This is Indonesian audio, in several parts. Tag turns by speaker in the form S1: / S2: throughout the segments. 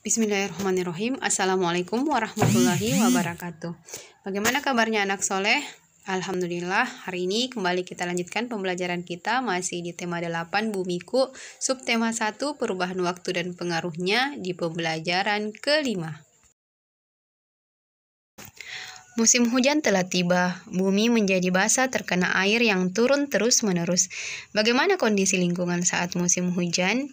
S1: Bismillahirrahmanirrahim. Assalamualaikum warahmatullahi wabarakatuh. Bagaimana kabarnya anak soleh? Alhamdulillah, hari ini kembali kita lanjutkan pembelajaran kita masih di tema 8 Bumiku, subtema 1 perubahan waktu dan pengaruhnya di pembelajaran kelima. Musim hujan telah tiba, bumi menjadi basah terkena air yang turun terus-menerus. Bagaimana kondisi lingkungan saat musim hujan?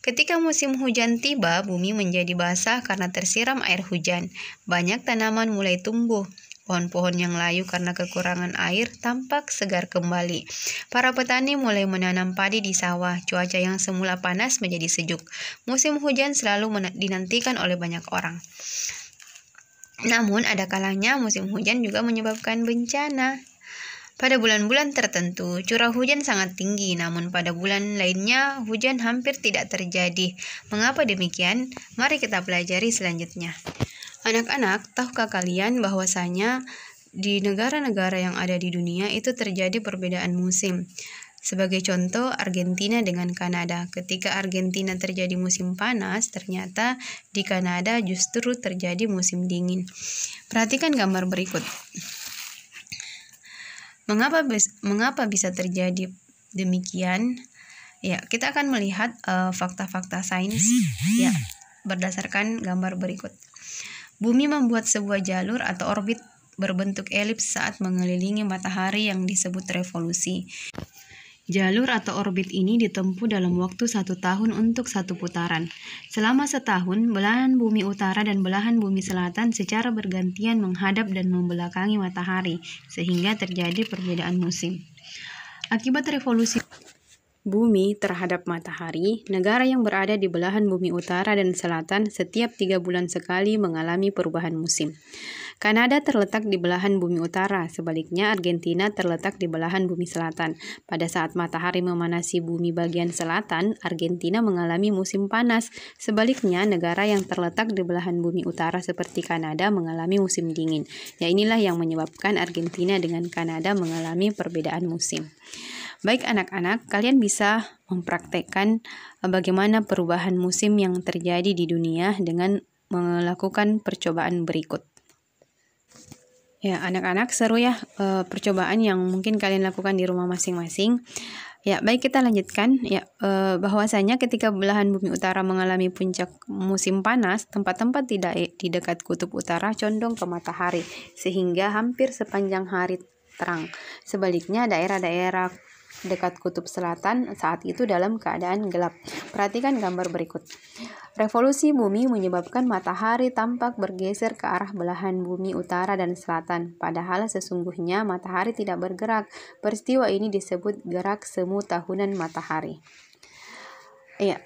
S1: Ketika musim hujan tiba, bumi menjadi basah karena tersiram air hujan. Banyak tanaman mulai tumbuh. Pohon-pohon yang layu karena kekurangan air tampak segar kembali. Para petani mulai menanam padi di sawah. Cuaca yang semula panas menjadi sejuk. Musim hujan selalu dinantikan oleh banyak orang. Namun, ada kalanya musim hujan juga menyebabkan bencana. Pada bulan-bulan tertentu, curah hujan sangat tinggi, namun pada bulan lainnya hujan hampir tidak terjadi. Mengapa demikian? Mari kita pelajari selanjutnya. Anak-anak, tahukah kalian bahwasanya di negara-negara yang ada di dunia itu terjadi perbedaan musim? Sebagai contoh, Argentina dengan Kanada. Ketika Argentina terjadi musim panas, ternyata di Kanada justru terjadi musim dingin. Perhatikan gambar berikut. Mengapa bisa terjadi demikian? Ya, kita akan melihat fakta-fakta sains ya berdasarkan gambar berikut. Bumi membuat sebuah jalur atau orbit berbentuk elips saat mengelilingi matahari yang disebut revolusi. Jalur atau orbit ini ditempuh dalam waktu 1 tahun untuk 1 putaran. Selama setahun, belahan bumi utara dan belahan bumi selatan secara bergantian menghadap dan membelakangi matahari, sehingga terjadi perbedaan musim. Akibat revolusi bumi terhadap matahari, negara yang berada di belahan bumi utara dan selatan setiap 3 bulan sekali mengalami perubahan musim. Kanada terletak di belahan bumi utara, sebaliknya Argentina terletak di belahan bumi selatan. Pada saat matahari memanasi bumi bagian selatan, Argentina mengalami musim panas. Sebaliknya, negara yang terletak di belahan bumi utara seperti Kanada mengalami musim dingin. Ya, inilah yang menyebabkan Argentina dengan Kanada mengalami perbedaan musim. Baik anak-anak, kalian bisa mempraktekkan bagaimana perubahan musim yang terjadi di dunia dengan melakukan percobaan berikut. Ya, anak-anak, seru ya percobaan yang mungkin kalian lakukan di rumah masing-masing. Ya, baik, kita lanjutkan. Ya, bahwasanya ketika belahan bumi utara mengalami puncak musim panas, tempat-tempat di dekat kutub utara condong ke matahari, sehingga hampir sepanjang hari terang. Sebaliknya, daerah-daerah dekat kutub selatan saat itu dalam keadaan gelap. Perhatikan gambar berikut. Revolusi bumi menyebabkan matahari tampak bergeser ke arah belahan bumi utara dan selatan, padahal sesungguhnya matahari tidak bergerak. Peristiwa ini disebut gerak semu tahunan matahari. Ya,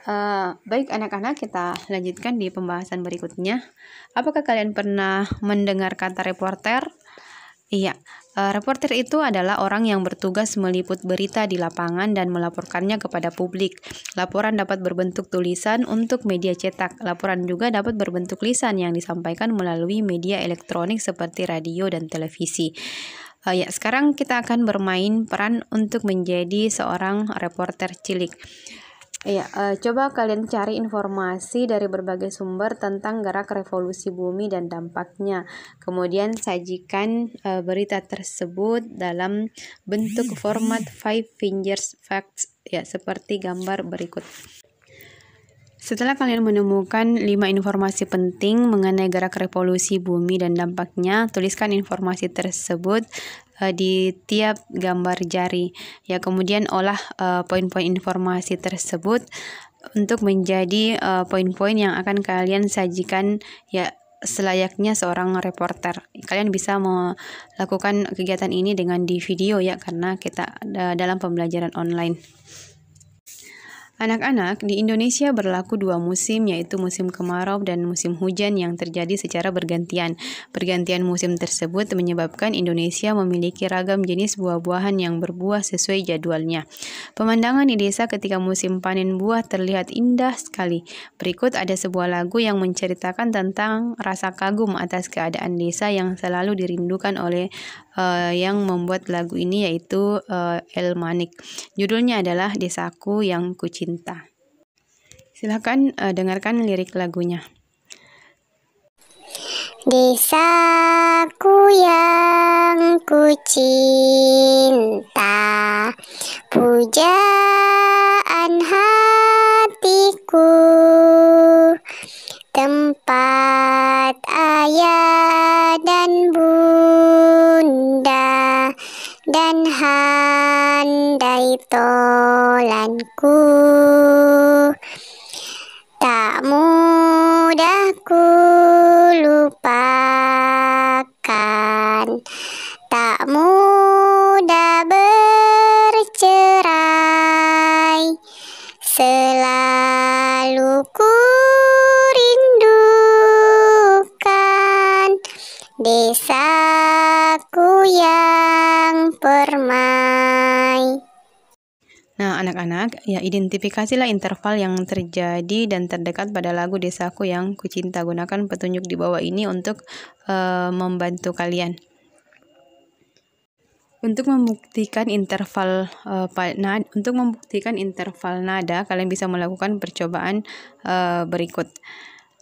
S1: baik anak-anak, kita lanjutkan di pembahasan berikutnya. Apakah kalian pernah mendengar kata reporter? Iya, reporter itu adalah orang yang bertugas meliput berita di lapangan dan melaporkannya kepada publik. Laporan dapat berbentuk tulisan untuk media cetak. Laporan juga dapat berbentuk lisan yang disampaikan melalui media elektronik seperti radio dan televisi. Ya, sekarang kita akan bermain peran untuk menjadi seorang reporter cilik. Ya, coba kalian cari informasi dari berbagai sumber tentang gerak revolusi bumi dan dampaknya. Kemudian sajikan berita tersebut dalam bentuk format 5 fingers facts ya, seperti gambar berikut. Setelah kalian menemukan 5 informasi penting mengenai gerak revolusi bumi dan dampaknya, tuliskan informasi tersebut di tiap gambar jari. Ya, kemudian olah poin-poin informasi tersebut untuk menjadi poin-poin yang akan kalian sajikan ya selayaknya seorang reporter. Kalian bisa melakukan kegiatan ini dengan di video ya, karena kita dalam pembelajaran online. Anak-anak, di Indonesia berlaku 2 musim, yaitu musim kemarau dan musim hujan yang terjadi secara bergantian. Pergantian musim tersebut menyebabkan Indonesia memiliki ragam jenis buah-buahan yang berbuah sesuai jadwalnya. Pemandangan di desa ketika musim panen buah terlihat indah sekali. Berikut ada sebuah lagu yang menceritakan tentang rasa kagum atas keadaan desa yang selalu dirindukan oleh yang membuat lagu ini, yaitu El Manik. Judulnya adalah Desaku yang Kucinta. Silahkan dengarkan lirik lagunya.
S2: Desaku yang ku cinta, pujaan hatiku, tempat ayah dan bunda, dan handai tolanku. Tak mudah ku lupakan, tak mudah bercerai, selalu ku rindukan desaku yang permai.
S1: Nah, anak-anak, ya identifikasilah interval yang terjadi dan terdekat pada lagu Desaku yang Kucinta. Gunakan petunjuk di bawah ini untuk membantu kalian. Untuk membuktikan interval nada, kalian bisa melakukan percobaan berikut.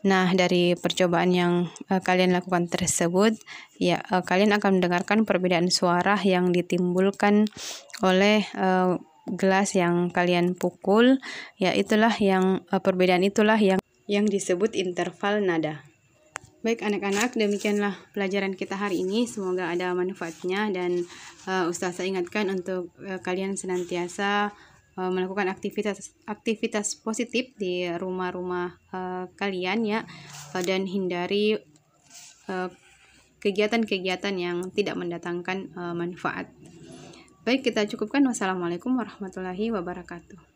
S1: Nah, dari percobaan yang kalian lakukan tersebut, ya kalian akan mendengarkan perbedaan suara yang ditimbulkan oleh gelas yang kalian pukul. Ya, itulah yang perbedaan itulah yang disebut interval nada. Baik anak-anak, demikianlah pelajaran kita hari ini. Semoga ada manfaatnya dan Ustazah ingatkan untuk kalian senantiasa melakukan aktivitas positif di rumah-rumah kalian ya, dan hindari kegiatan-kegiatan yang tidak mendatangkan manfaat. Baik, kita cukupkan. Wassalamualaikum warahmatullahi wabarakatuh.